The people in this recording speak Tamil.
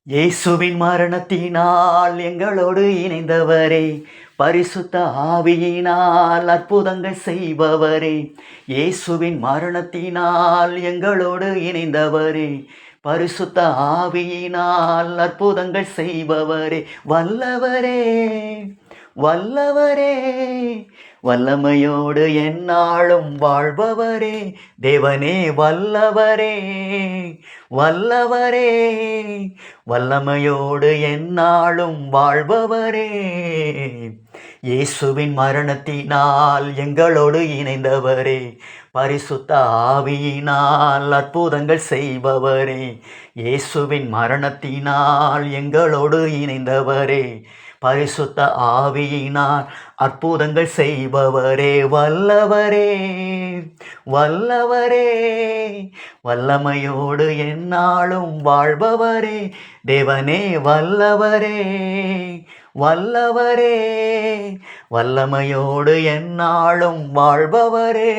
இயேசுவின் மரணத்தினால் எங்களோடு இணைந்தவரே, பரிசுத்த ஆவியினால் அற்புதங்கள் செய்பவரே. இயேசுவின் மரணத்தினால் எங்களோடு இணைந்தவரே, பரிசுத்த ஆவியினால் அற்புதங்கள் செய்பவரே. வல்லவரே, வல்லவரே, வல்லமையோடு எந்நாளும் வாழ்பவரே. தேவனே வல்லவரே, வல்லவரே, வல்லமையோடு எந்நாளும் வாழ்பவரே. இயேசுவின் மரணத்தினால் எங்களோடு இணைந்தவரே, பரிசுத்த ஆவியினால் அற்புதங்கள் செய்பவரே. இயேசுவின் மரணத்தினால் எங்களோடு இணைந்தவரே, பரிசுத்த ஆவியினால் அற்புதங்கள் செய்பவரே. வல்லவரே, வல்லவரே, வல்லமையோடு எந்நாளும் வாழ்பவரே. தேவனே வல்லவரே, வல்லவரே, வல்லமையோடு எந்நாளும் வாழ்பவரே.